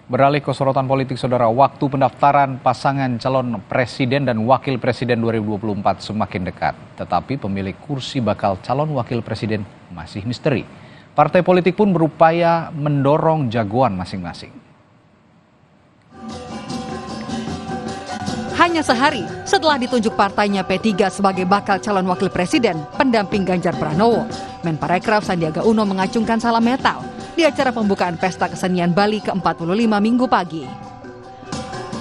Beralih ke sorotan politik, saudara, waktu pendaftaran pasangan calon presiden dan wakil presiden 2024 semakin dekat. Tetapi pemilik kursi bakal calon wakil presiden masih misteri. Partai politik pun berupaya mendorong jagoan masing-masing. Hanya sehari setelah ditunjuk partainya P3 sebagai bakal calon wakil presiden pendamping Ganjar Pranowo, Menparekraf Sandiaga Uno mengacungkan salam metal di acara pembukaan Pesta Kesenian Bali ke-45 Minggu pagi.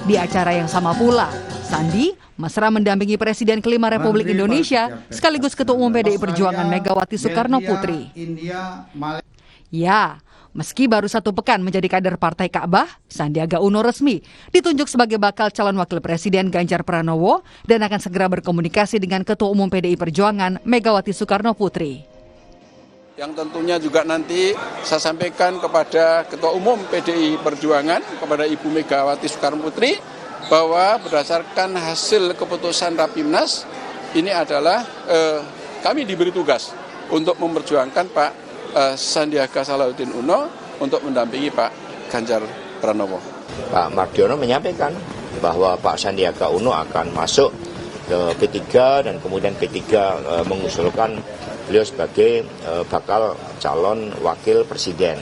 Di acara yang sama pula, Sandi mesra mendampingi Presiden kelima Republik Indonesia sekaligus Ketua Umum PDI Perjuangan Megawati Soekarno Putri. Ya, meski baru 1 pekan menjadi kader Partai Ka'bah, Sandiaga Uno resmi ditunjuk sebagai bakal calon wakil presiden Ganjar Pranowo dan akan segera berkomunikasi dengan Ketua Umum PDI Perjuangan Megawati Soekarno Putri. Yang tentunya juga nanti saya sampaikan kepada Ketua Umum PDI Perjuangan, kepada Ibu Megawati Soekarno Putri, bahwa berdasarkan hasil keputusan Rapimnas, ini adalah kami diberi tugas untuk memperjuangkan Pak Sandiaga Salahuddin Uno untuk mendampingi Pak Ganjar Pranowo. Pak Mardiono menyampaikan bahwa Pak Sandiaga Uno akan masuk ke P3 dan kemudian P3 mengusulkan beliau sebagai bakal calon wakil presiden.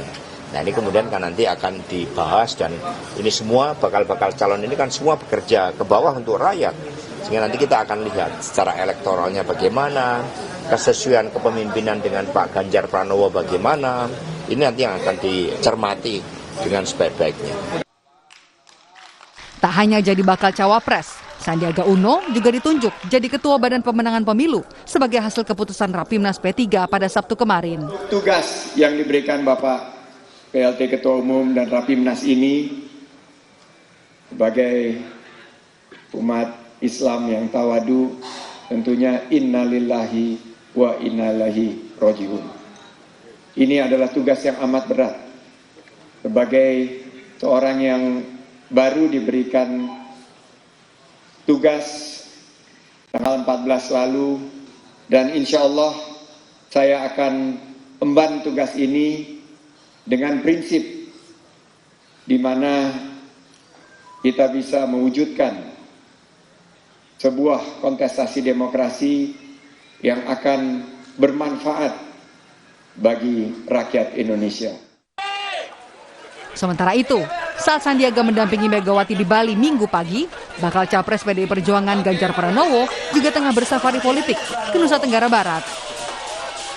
Nah ini kemudian kan nanti akan dibahas dan ini semua bakal calon ini kan semua bekerja ke bawah untuk rakyat. Sehingga nanti kita akan lihat secara elektoralnya bagaimana, kesesuaian kepemimpinan dengan Pak Ganjar Pranowo bagaimana. Ini nanti yang akan dicermati dengan sebaik-baiknya. Tak hanya jadi bakal cawapres, Sandiaga Uno juga ditunjuk jadi Ketua Badan Pemenangan Pemilu sebagai hasil keputusan Rapimnas P3 pada Sabtu kemarin. Tugas yang diberikan Bapak PLT Ketua Umum dan Rapimnas ini sebagai umat Islam yang tawadu, tentunya innalillahi wa inna ilaihi rajiun. Ini adalah tugas yang amat berat sebagai seorang yang baru diberikan tugas tanggal 14 lalu, dan insya Allah saya akan emban tugas ini dengan prinsip di mana kita bisa mewujudkan sebuah kontestasi demokrasi yang akan bermanfaat bagi rakyat Indonesia. Sementara itu, saat Sandiaga mendampingi Megawati di Bali Minggu pagi, bakal capres PDI Perjuangan Ganjar Pranowo juga tengah bersafari politik ke Nusa Tenggara Barat.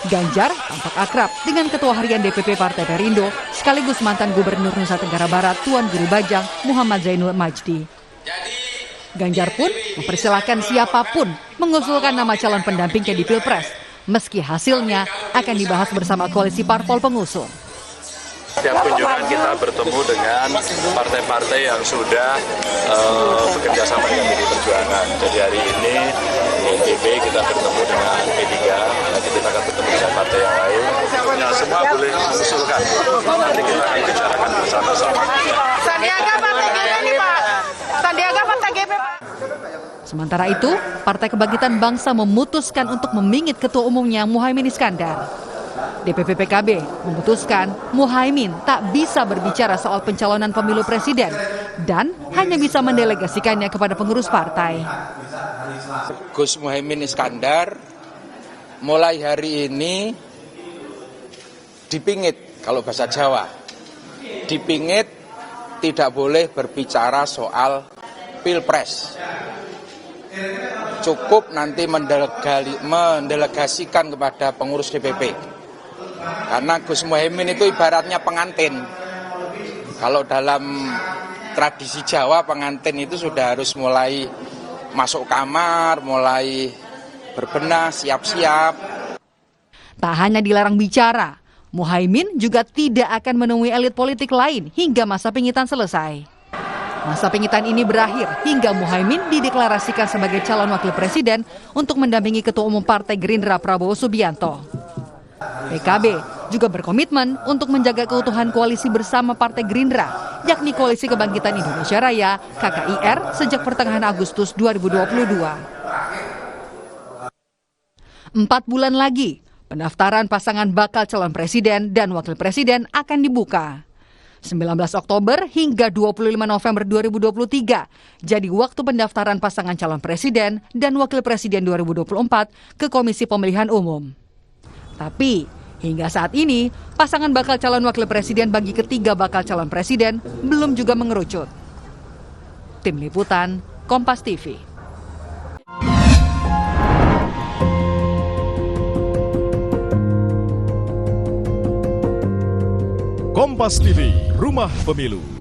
Ganjar tampak akrab dengan Ketua Harian DPP Partai Perindo sekaligus mantan Gubernur Nusa Tenggara Barat Tuan Guru Bajang Muhammad Zainul Majdi. Ganjar pun mempersilahkan siapapun mengusulkan nama calon pendampingnya di Pilpres, meski hasilnya akan dibahas bersama koalisi parpol pengusung. Setiap kunjungan kita bertemu dengan partai-partai yang sudah bekerja sama dengan PDI Perjuangan. Jadi hari ini di NTB kita bertemu dengan P3, nanti kita akan bertemu dengan partai yang lain. Nah, semua boleh mengusulkan. Nanti kita akan bicarakan bersama-sama. Sandiaga Partai GP nih Pak. Sandiaga Partai GP Pak. Sementara itu, Partai Kebangkitan Bangsa memutuskan untuk memingit Ketua Umumnya Muhaimin Iskandar. DPP PKB memutuskan Muhaimin tak bisa berbicara soal pencalonan pemilu presiden dan hanya bisa mendelegasikannya kepada pengurus partai. Gus Muhaimin Iskandar mulai hari ini dipingit, kalau bahasa Jawa. Dipingit, tidak boleh berbicara soal Pilpres. Cukup nanti mendelegasikan kepada pengurus DPP. Karena Gus Muhaimin itu ibaratnya pengantin. Kalau dalam tradisi Jawa, pengantin itu sudah harus mulai masuk kamar, mulai berbenah, siap-siap. Tak hanya dilarang bicara, Muhaimin juga tidak akan menemui elit politik lain hingga masa pingitan selesai. Masa pingitan ini berakhir hingga Muhaimin dideklarasikan sebagai calon wakil presiden untuk mendampingi Ketua Umum Partai Gerindra Prabowo Subianto. PKB juga berkomitmen untuk menjaga keutuhan koalisi bersama Partai Gerindra, yakni Koalisi Kebangkitan Indonesia Raya (KKIR) sejak pertengahan Agustus 2022. 4 bulan lagi, pendaftaran pasangan bakal calon presiden dan wakil presiden akan dibuka. 19 Oktober hingga 25 November 2023 jadi waktu pendaftaran pasangan calon presiden dan wakil presiden 2024 ke Komisi Pemilihan Umum. Tapi hingga saat ini pasangan bakal calon wakil presiden bagi ketiga bakal calon presiden belum juga mengerucut. Tim Liputan, Kompas TV. Kompas TV, Rumah Pemilu.